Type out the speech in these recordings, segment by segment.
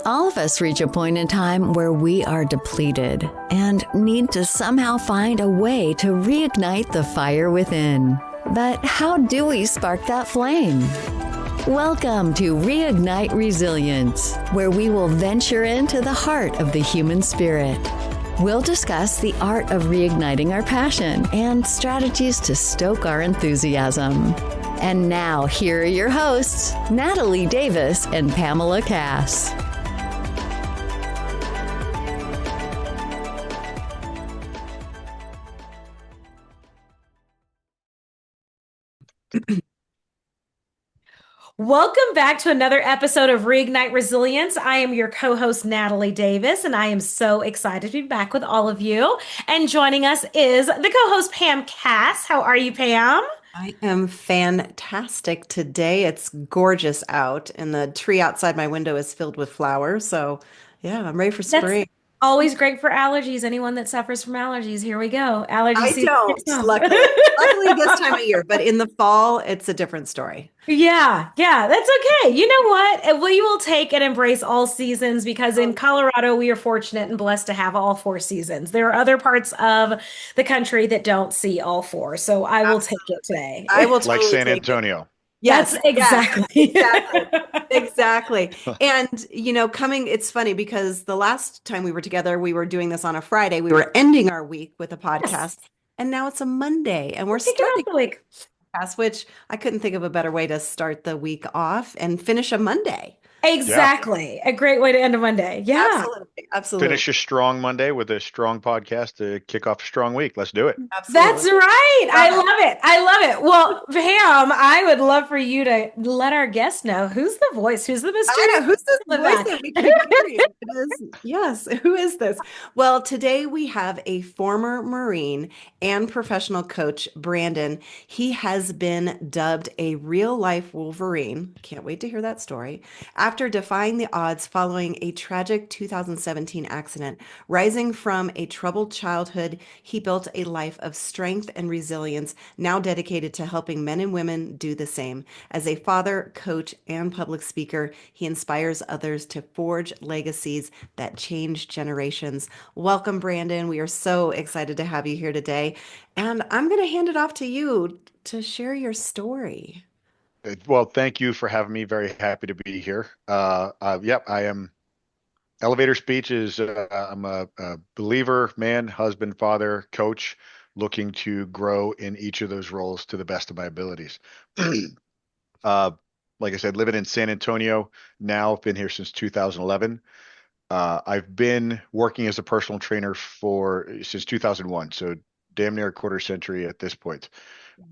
All of us reach a point in time where we are depleted and need to somehow find a way to reignite the fire within. But how do we spark that flame? Welcome to Reignite Resilience, where we will venture into the heart of the human spirit. We'll discuss the art of reigniting our passion and strategies to stoke our enthusiasm. And now, here are your hosts, Natalie Davis and Pamela Cass. Welcome back to another episode of Reignite Resilience. I am your co-host, Natalie Davis, and I am so excited to be back with all of you. And joining us is the co-host, Pam Cass. How are you, Pam? I am fantastic today. It's gorgeous out, and the tree outside my window is filled with flowers. So, yeah, I'm ready for spring. Always great for allergies. Anyone that suffers from allergies, here we go. Allergy I season don't, kicks off. luckily this time of year, but in the fall, it's a different story. Yeah, that's okay. You know what? We will take and embrace all seasons because in Colorado, we are fortunate and blessed to have all four seasons. There are other parts of the country that don't see all four. So I will take it today. I will totally like San take it. Antonio. Yes, That's exactly. exactly. And, it's funny because the last time we were together, we were doing this on a Friday. We were ending our week with a podcast, Yes. and now it's a Monday, and we're Kicking off starting the week. podcast, which I couldn't think of a better way to start the week off and finish a Monday. Exactly. A great way to end a Monday. Yeah. Absolutely. Finish a strong Monday with a strong podcast to kick off a strong week. Let's do it. Absolutely. That's right. I love it. Well, Pam, I would love for you to let our guests know who's the voice, who's the mystery. I know, who's this in the voice back? that we keep hearing? It is, yes, who is this? Well, today we have a former Marine and professional coach, Brandon. He has been dubbed a real-life Wolverine. Can't wait to hear that story. After defying the odds following a tragic 2017 accident, rising from a troubled childhood, he built a life of strength and resilience, now dedicated to helping men and women do the same. As a father, coach, and public speaker, he inspires others to forge legacies that change generations. Welcome, Brandon. We are so excited to have you here today. And I'm going to hand it off to you to share your story. Well, thank you for having me. Very happy to be here. Yep, I am. Elevator speech is, I'm a believer, man, husband, father, coach, looking to grow in each of those roles to the best of my abilities. Like I said, living in San Antonio now, I've been here since 2011. I've been working as a personal trainer since 2001, so damn near a quarter century at this point.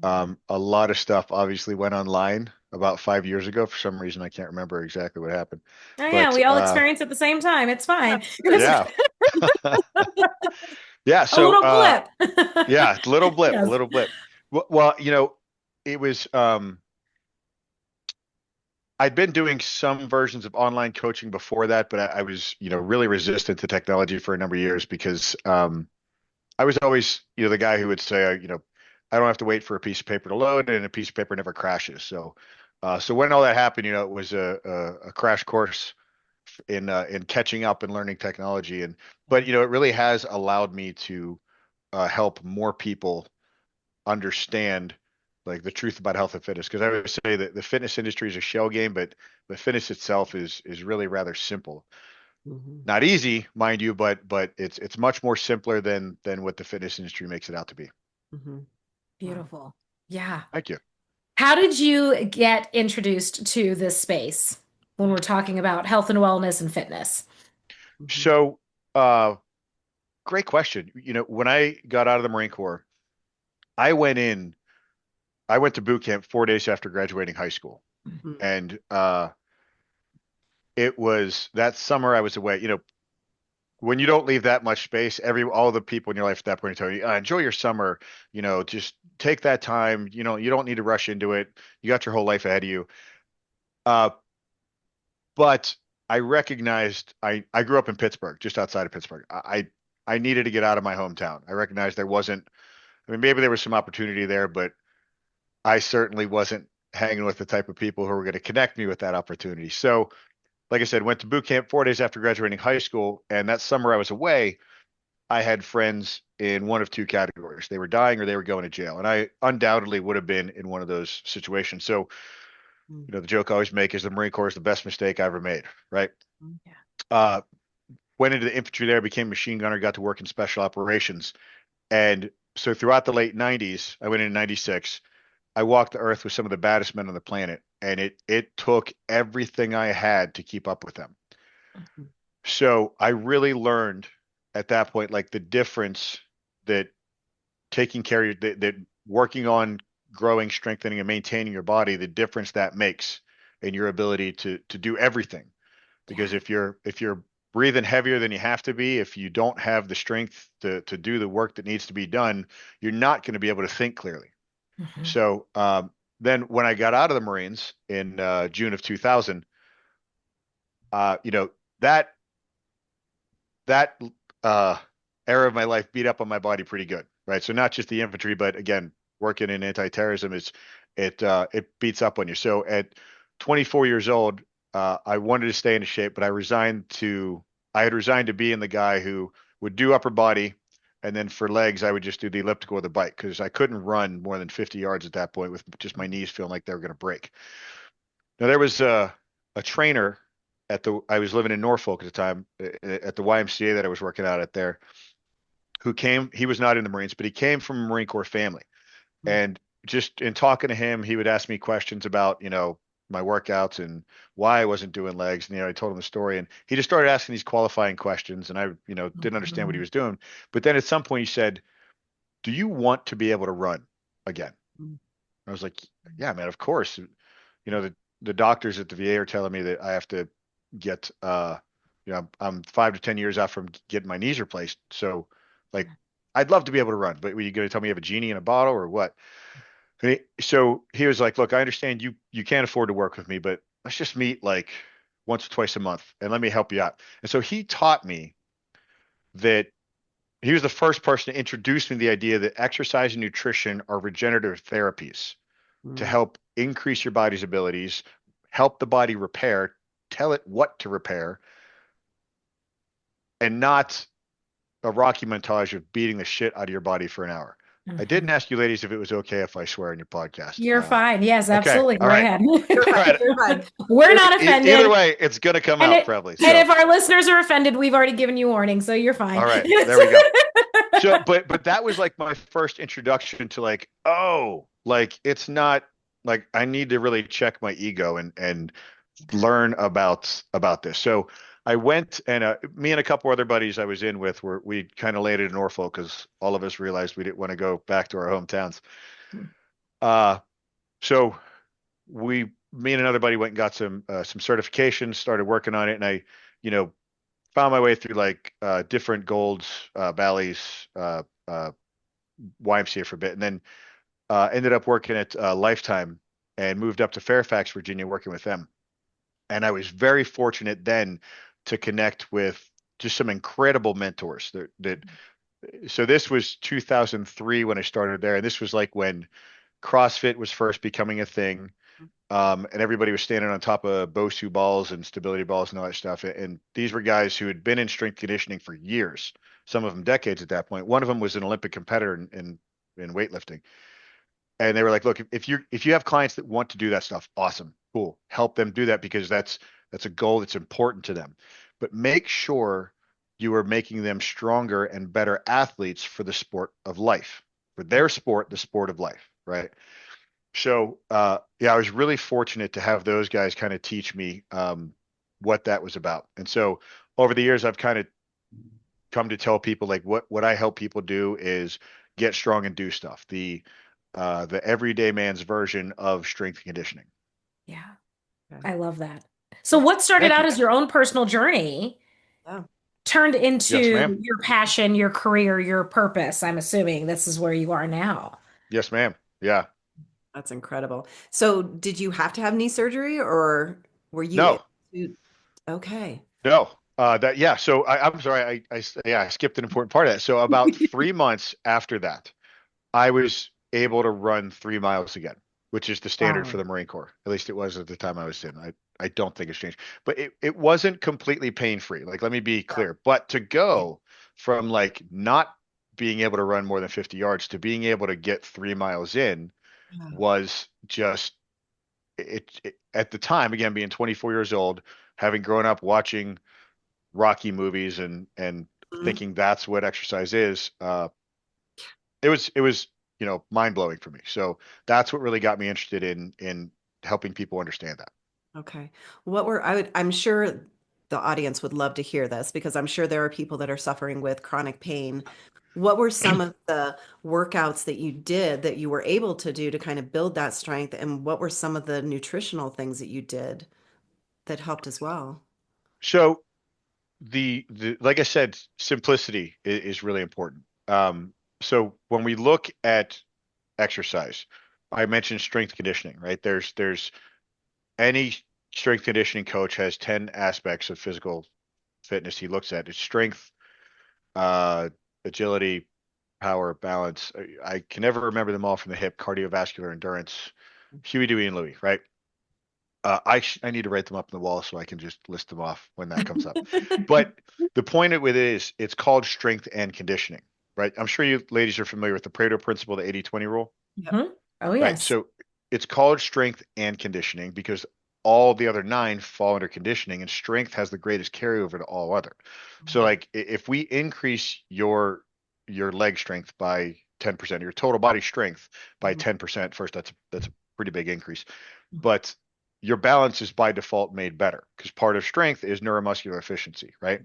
A lot of stuff obviously went online about 5 years ago. For some reason, I can't remember exactly what happened. Oh, yeah, we all experience at the same time. It's fine. Yeah. Yeah. So a little blip. Yeah, little blip, Yes. a little blip. Well, it was, I'd been doing some versions of online coaching before that, but I was, really resistant to technology for a number of years because I was always, the guy who would say, I don't have to wait for a piece of paper to load, and a piece of paper never crashes. So when all that happened, it was a crash course in catching up and learning technology. But it really has allowed me to help more people understand like the truth about health and fitness. Because I would say that the fitness industry is a shell game, but the fitness itself is really rather simple. Mm-hmm. Not easy, mind you, but it's much more simpler than what the fitness industry makes it out to be. Mm-hmm. Beautiful. Yeah. Thank you. How did you get introduced to this space when we're talking about health and wellness and fitness? So, great question. When I got out of the Marine Corps, I went to boot camp 4 days after graduating high school. Mm-hmm. And it was that summer I was away. When you don't leave that much space, all the people in your life at that point tell you, enjoy your summer, just take that time. You don't need to rush into it. You got your whole life ahead of you. But I recognized I grew up in Pittsburgh, just outside of Pittsburgh. I needed to get out of my hometown. I recognized maybe there was some opportunity there, but I certainly wasn't hanging with the type of people who were going to connect me with that opportunity. So, like I said, went to boot camp 4 days after graduating high school. And that summer I was away, I had friends in one of two categories. They were dying or they were going to jail. And I undoubtedly would have been in one of those situations. So, Mm, the joke I always make is the Marine Corps is the best mistake I ever made, right? Yeah. Uh, Went into the infantry there, became a machine gunner, got to work in special operations. And so throughout the late 90s, I went in 96. I walked the earth with some of the baddest men on the planet, and it took everything I had to keep up with them. mhm. So I really learned at that point, like the difference that taking care of that working on growing, strengthening, and maintaining your body, the difference that makes in your ability to do everything. Because Yeah. if you're breathing heavier than you have to be, if you don't have the strength to do the work that needs to be done, you're not going to be able to think clearly. Mhm. So then when I got out of the Marines in June of 2000, you know, that that uh, era of my life beat up on my body pretty good, right? So not just the infantry, but again, working in anti-terrorism is it beats up on you. So at 24 years old, I wanted to stay in shape, but I had resigned to being the guy who would do upper body, and then for legs, I would just do the elliptical or the bike because I couldn't run more than 50 yards at that point with just my knees feeling like they were going to break. Now there was a trainer I was living in Norfolk at the time at the YMCA that I was working out at there who came. He was not in the Marines, but he came from a Marine Corps family. Mm, And just in talking to him, he would ask me questions about my workouts and why I wasn't doing legs. And I told him the story, and he just started asking these qualifying questions, and I didn't understand what he Mhm. was doing. But then at some point he said, "Do you want to be able to run again?" mm, I was like, "Yeah, man, of course." The doctors at the VA are telling me that I have to get I'm 5 to 10 years out from getting my knees replaced. So like I'd love to be able to run, but were you going to tell me you have a genie in a bottle or what? So he was like, "Look, I understand you can't afford to work with me, but let's just meet like once or twice a month and let me help you out." And so he taught me that he was the first person to introduce me to the idea that exercise and nutrition are regenerative therapies to mm. help increase your body's abilities, help the body repair, tell it what to repair, and not a Rocky montage of beating the shit out of your body for an hour. I didn't Mhm. ask you ladies if it was okay if I swear in your podcast. You're fine. Yes, Okay. absolutely. All Go right. ahead. You're All fine. right. You're fine. We're not Either offended. way, it's going to come And out it probably. and So, if our listeners are offended, we've already given you warning, so you're fine. all right. There we go. So, but that was like my first introduction to like, oh, like it's not like I need to really check my ego and learn about this. So I went and me and a couple other buddies I was in with we kind of landed in Norfolk because all of us realized we didn't want to go back to our hometowns. Uh, so me and another buddy went and got some certifications, started working on it, and I, you know, found my way through like different golds, valleys, YMCA for a bit, and then ended up working at Lifetime and moved up to Fairfax, Virginia, working with them. And I was very fortunate then to connect with just some incredible mentors so this was 2003 when I started there. And this was like when CrossFit was first becoming a thing. And everybody was standing on top of Bosu balls and stability balls and all that stuff. And these were guys who had been in strength conditioning for years, some of them decades at that point. One of them was an Olympic competitor in weightlifting. And they were like, look, if you have clients that want to do that stuff, awesome, cool. Help them do that because that's a goal that's important to them. But make sure you are making them stronger and better athletes for the sport of life, for their sport, the sport of life, right? So yeah, I was really fortunate to have those guys kind of teach me what that was about. And so over the years, I've kind of come to tell people like what I help people do is get strong and do stuff. The everyday man's version of strength and conditioning. Yeah, Okay. I love that. So what started Thank out you. as your own personal journey Yeah. turned Yes, into ma'am. your passion, your career, your purpose. I'm assuming this is where you are now. Yes, ma'am. Yeah. That's incredible. So, did you have to have knee surgery or were you able No, to? Okay. no. That yeah. So I'm sorry. I skipped an important part of that. So about 3 months after that, I was able to run 3 miles again. which is the standard for Wow. the Marine Corps. At least it was at the time I was in. I don't think it's changed, but it wasn't completely pain-free. Like, let me be clear. But to Yeah. go from like not being able to run more than 50 yards to being able to get 3 miles in Yeah. was just it at the time, again, being 24 years old, having grown up watching Rocky movies and Mhm. thinking that's what exercise is. It was mind blowing for me. So that's what really got me interested in helping people understand that. Okay. I'm sure the audience would love to hear this because I'm sure there are people that are suffering with chronic pain. What were some of the workouts that you did that you were able to do to kind of build that strength? And what were some of the nutritional things that you did that helped as well? So the like I said, simplicity is really important. So when we look at exercise, I mentioned strength conditioning, right? There's any strength conditioning coach has 10 aspects of physical fitness he looks at. It's strength, uh, agility, power, balance. I can never remember them all from the hip. Cardiovascular endurance, Huey, Dewey, and Louie, right? I need to write them up on the wall so I can just list them off when that comes up. But the point with it is it's called strength and conditioning, right? I'm sure you ladies are familiar with the Pareto principle, the 80-20 rule, Yep. Mhm. Oh, right? yes. So it's called strength and conditioning because all the other nine fall under conditioning, and strength has the greatest carryover to all other. So Mhm. like if we increase your leg strength by 10%, your total body strength by Mhm. 10%, first that's a pretty big increase. But your balance is by default made better because part of strength is neuromuscular efficiency, right?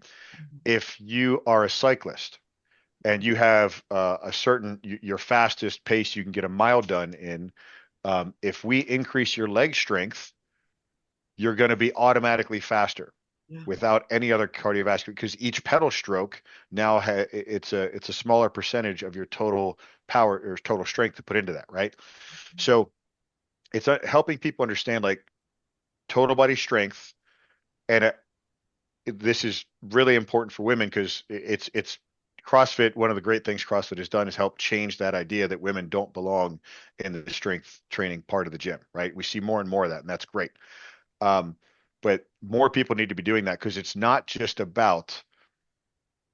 If you are a cyclist and you have a certain your fastest pace you can get a mile done in, if we increase your leg strength, you're going to be automatically faster Yeah. without any other cardiovascular because each pedal stroke now it's a smaller percentage of your total power or total strength to put into that, right? So it's helping people understand like total body strength, and this is really important for women because it's CrossFit. One of the great things CrossFit has done is help change that idea that women don't belong in the strength training part of the gym, right? We see more and more of that, and that's great. Um, but more people need to be doing that because it's not just about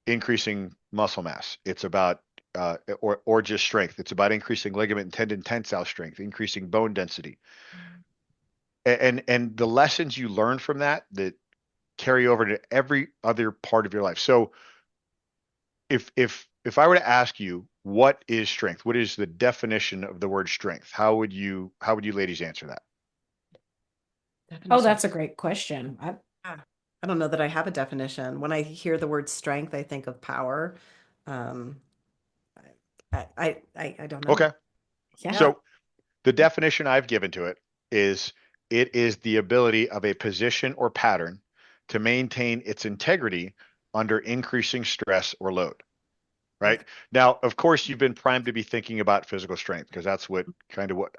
increasing muscle mass. It's about or just strength. It's about increasing ligament and tendon tensile strength, increasing bone density, and the lessons you learn from that carry over to every other part of your life. So if I were to ask you what is strength, what is the definition of the word strength, how would you ladies answer that? Oh, Definition. that's a great question. Yeah. I don't know that I have a definition. When I hear the word strength, I think of power. Um, I don't know. Okay. Yeah. Yeah. So the definition I've given to is it is the ability of a position or pattern to maintain its integrity under increasing stress or load. Right? Okay. Now, of course, you've been primed to be thinking about physical strength because that's what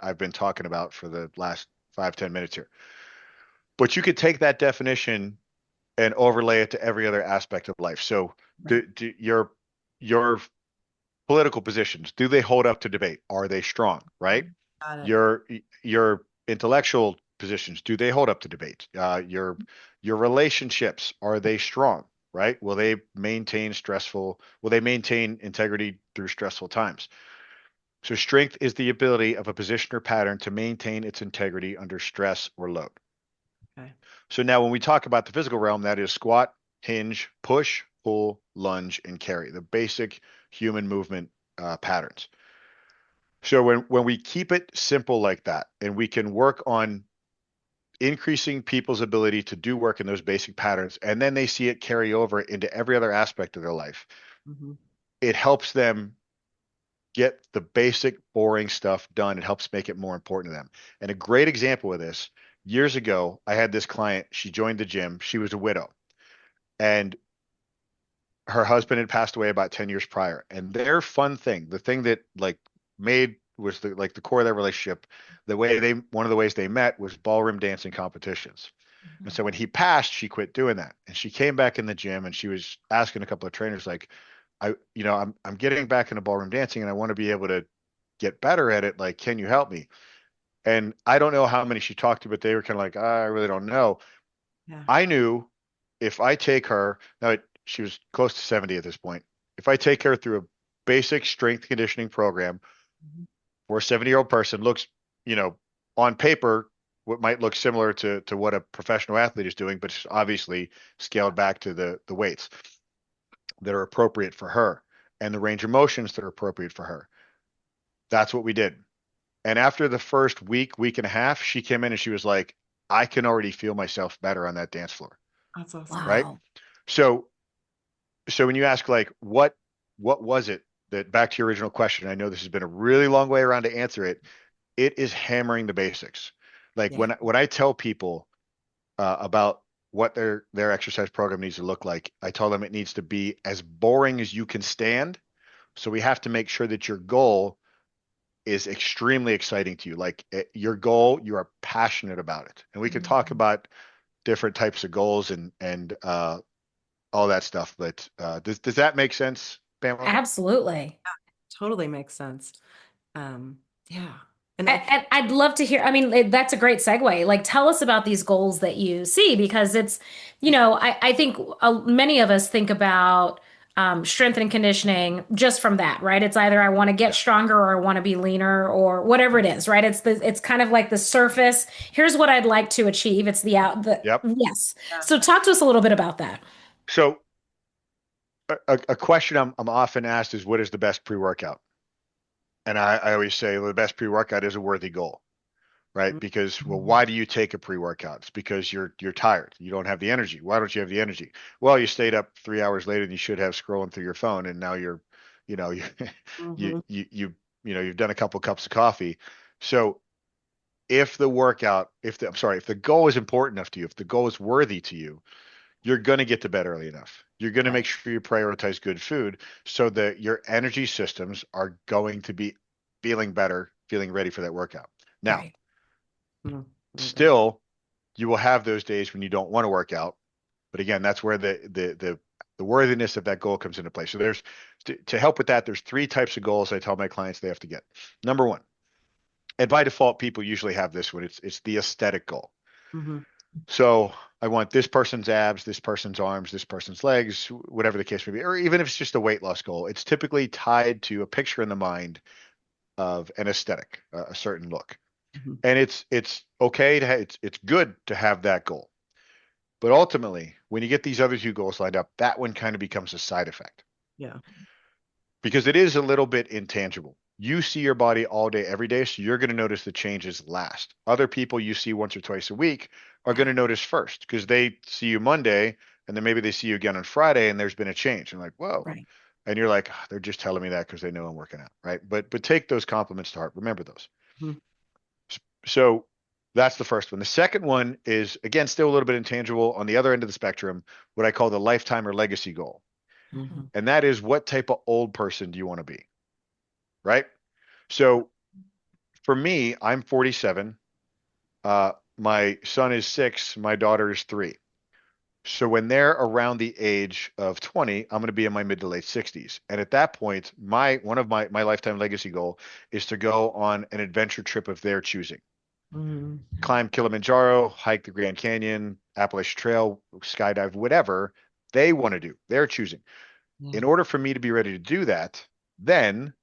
I've been talking about for the last 5-10 minutes here. But you could take that definition and overlay it to every other aspect of life. So, Right. your political positions, do they hold up to debate? Are they strong? Right? Got it. Your intellectual positions, do they hold up to debate? Your relationships, are they strong? Right? Will they maintain integrity through stressful times? So strength is the ability of a position or pattern to maintain its integrity under stress or load. Okay. So now when we talk about the physical realm, that is squat, hinge, push, pull, lunge, and carry, the basic human movement patterns. So when we keep it simple like that, and we can work on increasing people's ability to do work in those basic patterns, and then they see it carry over into every other aspect of their life, Hmm. it helps them get the basic boring stuff done. It helps make it more important to them. And a great example of this, years ago, I had this client. She joined the gym. She was a widow, and her husband had passed away about 10 years prior. And their fun thing, the thing that like made was the core of their relationship, one of the ways they met was ballroom dancing competitions. And so when he passed, she quit doing that. And she came back in the gym and she was asking a couple of trainers like, I'm getting back into ballroom dancing and I want to be able to get better at it. Like, can you help me? And I don't know how many she talked to, but they were kind of like, I really don't know. Yeah. I knew if I take her, now she was close to 70 at this point. If I take her through a basic strength conditioning program Mhm. where a 70-year-old person looks, you know, on paper, what might look similar to what a professional athlete is doing, but it's obviously scaled back to the weights that are appropriate for her and the range of motions that are appropriate for her. That's what we did. And after the first week and a half, she came in and she was like, I can already feel myself better on that dance floor. That's awesome. Right. Wow. So when you ask like what was it that, back to your original question, I know this has been a really long way around to answer it. It is hammering the basics. Like Yeah. when I tell people about what their exercise program needs to look like, I tell them it needs to be as boring as you can stand. So we have to make sure that your goal is extremely exciting to you. Like your goal, you are passionate about it. And we can talk Mhm. about different types of goals and all that stuff. But does that make sense, Pamela? Absolutely. Totally makes sense. Um, yeah. And And I'd love to hear. I mean, that's a great segue. Like, tell us about these goals that you see, because it's, I think many of us think about strength and conditioning just from that, right? It's either I want to get Yeah. stronger or I want to be leaner or whatever it is, right? It's kind of like the surface. Here's what I'd like to achieve. It's Yep. yes. yeah. So talk to us a little bit about that. So a question I'm often asked is, what is the best pre-workout? And I always say, well, the best pre-workout is a worthy goal, right? Because, well, Mhm. why do you take a pre-workout? It's because you're tired. You don't have the energy. Why don't you have the energy? Well, you stayed up 3 hours later than you should have scrolling through your phone, and now you know, you you Mhm. you you you know, you've done a couple cups of coffee. So if the workout, if the goal is important enough to you, if the goal is worthy to you, you're going to get to bed early enough. You're going to make Right. sure you prioritize good food so that your energy systems are going to be feeling better, feeling ready for that workout. Now, Right. Mhm. I agree. still, you will have those days when you don't want to work out. But again, that's where the worthiness of that goal comes into play. So there's to help with that, there's three types of goals I tell my clients they have to get. Number one, and by default, people usually have this one. It's the aesthetic goal. Mhm. So I want this person's abs, this person's arms, this person's legs, whatever the case may be, or even if it's just a weight loss goal, it's typically tied to a picture in the mind of an aesthetic, a certain look. Mhm. And it's okay to it's good to have that goal. But ultimately, when you get these other two goals lined up, that one kind of becomes a side effect Yeah. because it is a little bit intangible. You see your body all day, every day, so you're going to notice the changes last. Other people you see once or twice a week are going to notice first because they see you Monday and then maybe they see you again on Friday and there's been a change. And like, whoa. Right. And you're like, "Ah, they're just telling me that because they know I'm working out, right? But take those compliments to heart. Remember those. Mhm. So that's the first one. The second one is again still a little bit intangible on the other end of the spectrum, what I call the lifetime or legacy goal. Mhm. And that is, what type of old person do you want to be? Right? So for me, I'm 47. My son is 6. My daughter is 3. So when they're around the age of 20, I'm going to be in my mid to late 60s. And at that point, one of my lifetime legacy goal is to go on an adventure trip of their choosing. Mhm. Climb Kilimanjaro, hike the Grand Canyon, Appalachian Trail, skydive, whatever they want to do. They're choosing. Yeah. In order for me to be ready to do that, then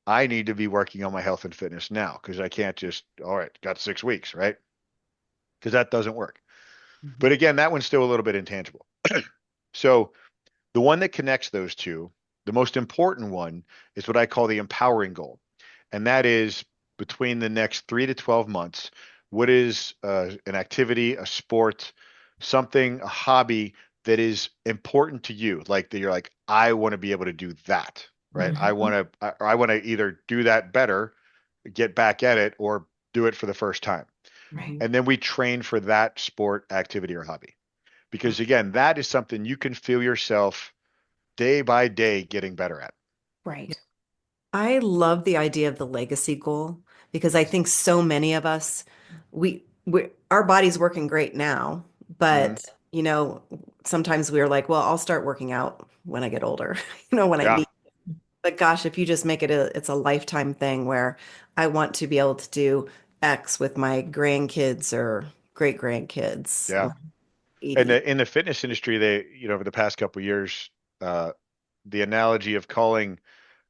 I need to be working on my health and fitness now because I can't just, all right, got 6 weeks, right? Because that doesn't work. Mhm. But again, that one's still a little bit intangible. So the one that connects those two, the most important one, is what I call the empowering goal. And that is between the next 3 to 12 months, what is an activity, a sport, something, a hobby that is important to you? Like that you're like, I want to be able to do that, right? I Mhm. want to, I want to either do that better, get back at it, or do it for the first time. Right. Mhm. And then we train for that sport, activity, or hobby. Because Okay. again, that is something you can feel yourself day by day getting better at. Right. I love the idea of the legacy goal because I think so many of us, we our body's working great now, Hmm. but sometimes we're like, well, I'll start working out when I get older, when I Yeah. need. But gosh, if you just make it's a lifetime thing where I want to be able to do X with my grandkids or great grandkids Yeah. when I'm And 80. in the fitness industry, they, over the past couple of years, uh, the analogy of calling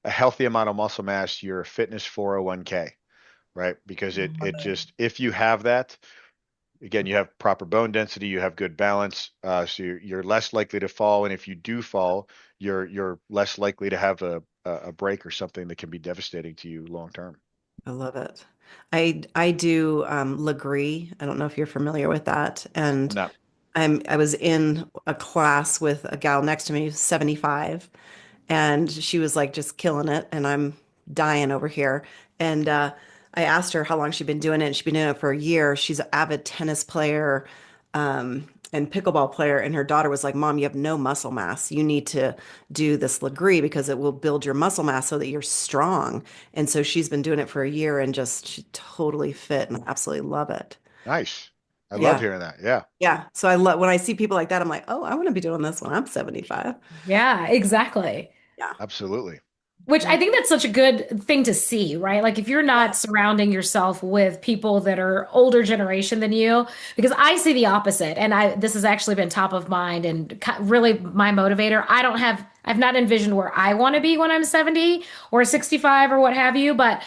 a healthy amount of muscle mass your fitness 401k, right? Because Love it it. just, if you have that, again, you have proper bone density, you have good balance, so you're less likely to fall. And if you do fall, you're less likely to have a break or something that can be devastating to you long term. I love it. I do Legree. I don't know if you're familiar with that. And No, I was in a class with a gal next to me, who's 75, and she was like just killing it, and I'm dying over here. And I asked her how long she'd been doing it, and she'd been doing it for a year. She's an avid tennis player, and pickleball player, and her daughter was like, "Mom, you have no muscle mass. You need to do this Legree because it will build your muscle mass so that you're strong." And so she's been doing it for a year and just she totally fit and I absolutely love it. nice. I love Yeah. hearing that. Yeah, Yeah. So I love when I see people like that, I'm like, oh, I want to be doing this when I'm 75. Yeah, exactly. Yeah. absolutely. Which I Yeah. think that's such a good thing to see, right? Like if you're not surrounding yourself with people that are older generation than you, because I see the opposite, and this has actually been top of mind and really my motivator. I've not envisioned where I want to be when I'm 70 or 65 or what have you, but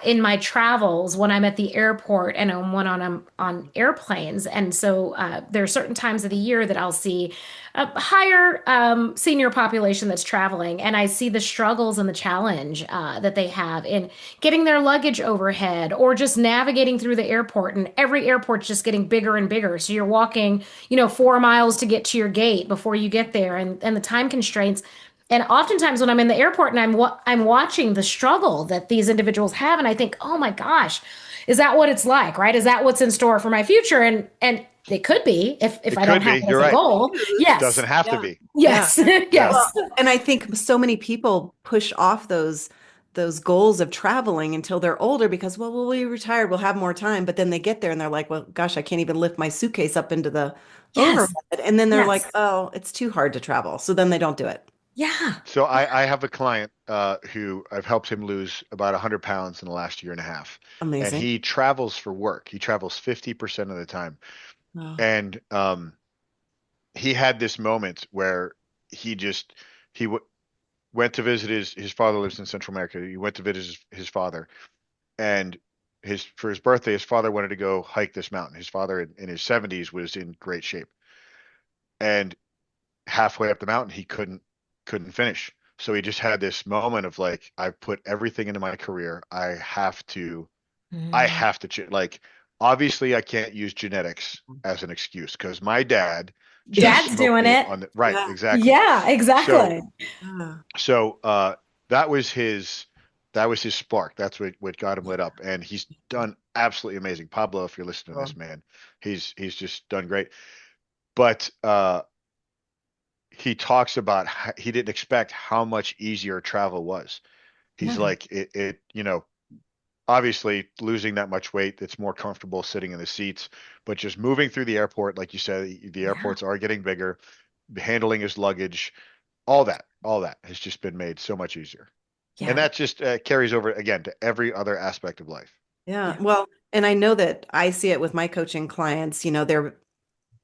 in my travels, when I'm at the airport and I'm on airplanes, and so there are certain times of the year that I'll see a higher senior population that's traveling, and I see the struggles and the challenge that they have in getting their luggage overhead or just navigating through the airport. And every airport's just getting bigger and bigger. So you're walking, 4 miles to get to your gate before you get there, and the time constraints. And oftentimes when I'm in the airport and I'm watching the struggle that these individuals have, and I think, oh my gosh, is that what it's like, right? Is that what's in store for my future? And it could be if It I don't could have be. it as You're a right. goal. Huge. Doesn't Yes. have to Yeah. be. Yeah. Yes. Yeah. Well, Yes. and I think so many people push off those goals of traveling until they're older because, well, we'll be retired, we'll have more time. But then they get there and they're like, well, gosh, I can't even lift my suitcase up into the overhead. Yes. And then they're like, Yes. oh, it's too hard to travel. So then they don't do it. Yeah. So I have a client who I've helped him lose about 100 pounds in the last year and a half, and Amazing. he travels for work. He travels 50% of the time, Oh, and he had this moment where he just he w went to visit his father lives in Central America. He went to visit his father, and his for his birthday, his father wanted to go hike this mountain. His father in his 70s was in great shape, and halfway up the mountain, he couldn't finish. So he just had this moment of like, I've put everything into my career. I Mm. have to like, obviously I can't use genetics as an excuse because my dad just Dad's smoked doing me it. on the right, yeah. exactly. Yeah, So exactly. Yeah. so that was his spark. That's what got him lit up. And he's done absolutely amazing. Pablo, if you're listening to Cool. this, man, he's just done great. But he talks about he didn't expect how much easier travel was. He's Yeah. like obviously losing that much weight, it's more comfortable sitting in the seats, but just moving through the airport, like you said, the Yeah. airports are getting bigger, handling his luggage, all that has just been made so much easier. And Yeah. that just carries over again to every other aspect of life. Yeah. Yeah. Well, and I know that I see it with my coaching clients, they're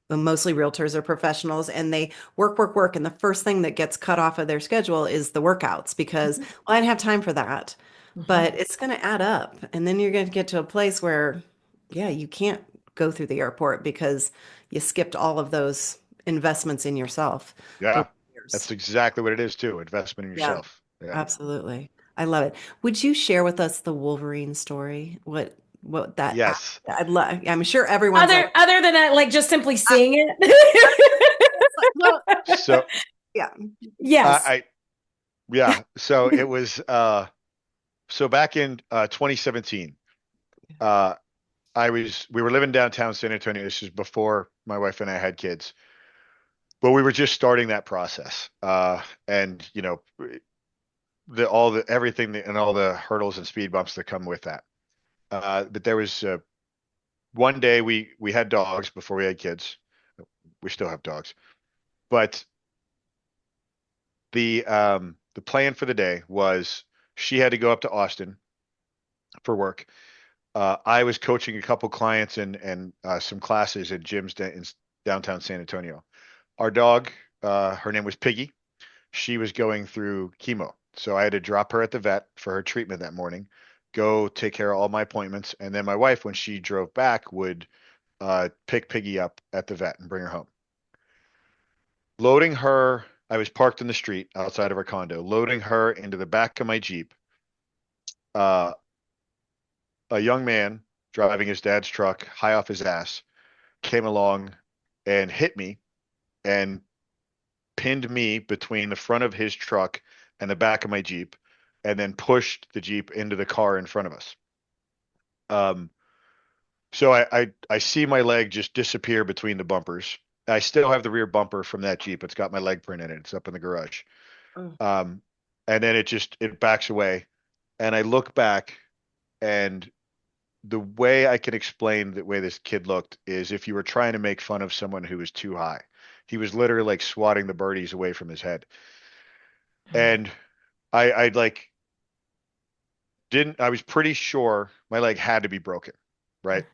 mostly realtors or professionals and they work, work, work. And the first thing that gets cut off of their schedule is the workouts because, well, I didn't have time for that. Mhm. But it's going to add up. And then you're going to get to a place where, yeah, you can't go through the airport because you skipped all of those investments in yourself over Yeah, years. that's exactly what it is too. Investment in Yeah, yourself. Yeah. absolutely. I love it. Would you share with us the Wolverine story? What that Yes. I'd love. I'm sure everyone's like, Other than that, like just simply I, seeing I, it. well, So yeah. Yes. I yeah. So it was so back in 2017. Uh, we were living downtown San Antonio. This is before my wife and I had kids, but we were just starting that process. And everything and all the hurdles and speed bumps that come with that. But there was one day we had dogs before we had kids. We still have dogs, but the plan for the day was she had to go up to Austin for work. I was coaching a couple clients and some classes at gyms in downtown San Antonio. Our dog, her name was Piggy. She was going through chemo. So I had to drop her at the vet for her treatment that morning, go take care of all my appointments. And then my wife, when she drove back, would pick Piggy up at the vet and bring her home. Loading her, I was parked in the street outside of our condo, loading her into the back of my Jeep. A young man driving his dad's truck, high off his ass, came along and hit me and pinned me between the front of his truck and the back of my Jeep, and then pushed the Jeep into the car in front of us. So I see my leg just disappear between the bumpers. I still have the rear bumper from that Jeep. It's got my leg print in it. It's up in the garage. And then it backs away, and I look back, and the way I can explain the way this kid looked is if you were trying to make fun of someone who was too high. He was literally like swatting the birdies away from his head. And I like I was pretty sure my leg had to be broken, right?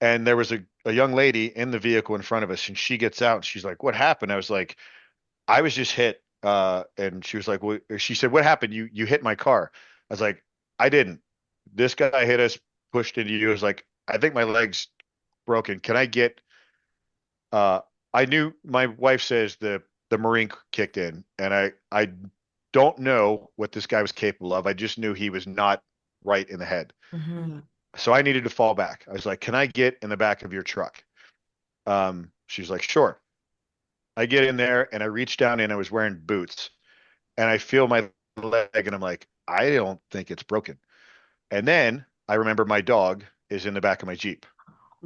And there was a young lady in the vehicle in front of us, and she gets out and she's like, "What happened?" I was like, "I was just hit." And she was like, "Well," she said, "What happened? You hit my car." I was like, "I didn't. This guy hit us, pushed into you." I was like, "I think my leg's broken. Can I get I knew my wife says the Marine kicked in, and I don't know what this guy was capable of. I just knew he was not right in the head. So I needed to fall back. I was like, "Can I get in the back of your truck?" She's like, "Sure." I get in there and I reach down and I was wearing boots, and I feel my leg and I'm like, "I don't think it's broken." And then I remember my dog is in the back of my Jeep.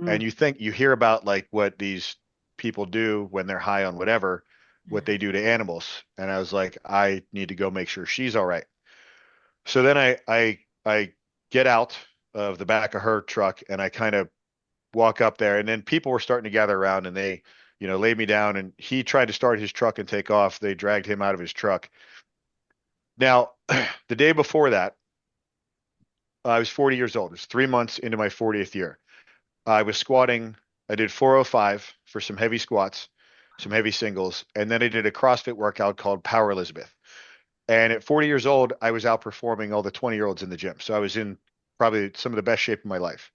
And you hear about like what these people do when they're high on whatever, what they do to animals. And I was like, I need to go make sure she's all right. So then I get out of the back of her truck and I kind of walk up there, and then people were starting to gather around, and they, laid me down, and he tried to start his truck and take off. They dragged him out of his truck. Now, the day before that, I was 40 years old. It was 3 months into my 40th year. I was squatting. I did 405 for some heavy squats, some heavy singles, and then I did a CrossFit workout called Power Elizabeth. And at 40 years old, I was outperforming all the 20-year-olds in the gym. So I was in probably some of the best shape of my life.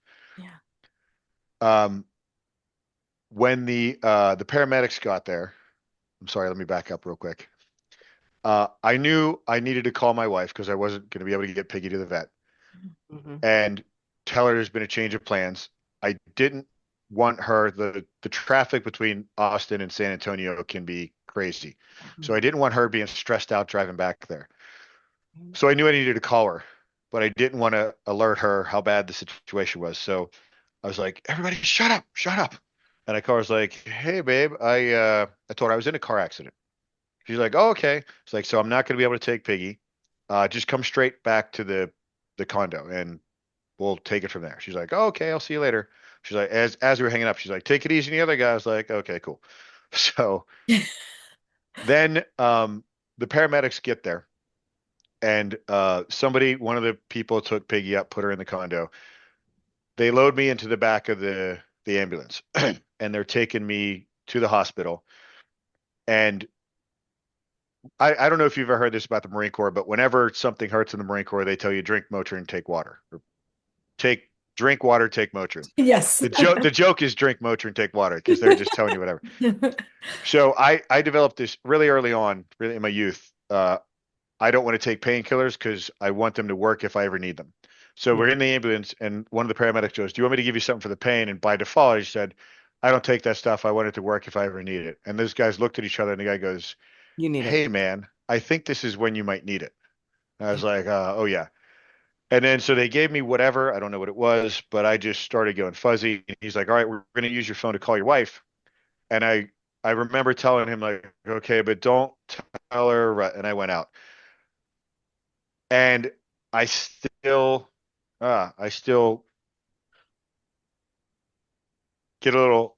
When the paramedics got there, I'm sorry, let me back up real quick. I knew I needed to call my wife because I wasn't going to be able to get Piggy to the vet and tell her there's been a change of plans. I didn't want her, the traffic between Austin and San Antonio can be crazy. So I didn't want her being stressed out driving back there. So I knew I needed to call her, but I didn't want to alert her how bad the situation was. So I was like, "Everybody shut up. And I called her, was like, "Hey babe, I told her I was in a car accident." She's like, "Oh, okay." It's like, "So I'm not going to be able to take Piggy. Just come straight back to the condo and we'll take it from there." She's like, "Oh, okay, I'll see you later." She's like, as we were hanging up, she's like, "Take it easy." And the other guy was like, "Okay, cool." So then the paramedics get there, and one of the people took Piggy up, put her in the condo. They load me into the back of the ambulance and they're taking me to the hospital. And I don't know if you've ever heard this about the Marine Corps, but whenever something hurts in the Marine Corps, they tell you drink Motrin, take water, or drink water, take Motrin. Yes. The joke is drink Motrin, take water, because they're just telling you whatever. So I developed this really early on, really in my youth. I don't want to take painkillers because I want them to work if I ever need them. So we're in the ambulance, and one of the paramedics goes, "Do you want me to give you something for the pain?" And by default, I said, "I don't take that stuff. I want it to work if I ever need it." And those guys looked at each other, and the guy goes, You need "Hey, it. man, I think this is when you might need it." And I was like, "Oh, yeah." And then so they gave me whatever. I don't know what it was, but I just started going fuzzy. And he's like, "All right, we're going to use your phone to call your wife." And I remember telling him, like, "Okay, but don't tell her." And I went out. And I still get a little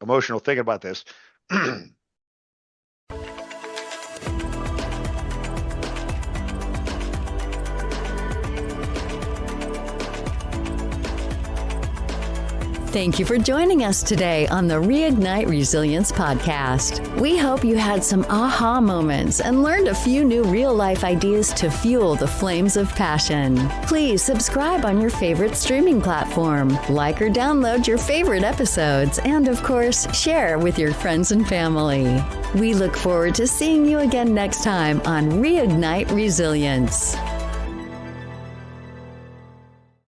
emotional thinking about this. Thank you for joining us today on the Reignite Resilience podcast. We hope you had some aha moments and learned a few new real-life ideas to fuel the flames of passion. Please subscribe on your favorite streaming platform, like or download your favorite episodes, and of course, share with your friends and family. We look forward to seeing you again next time on Reignite Resilience.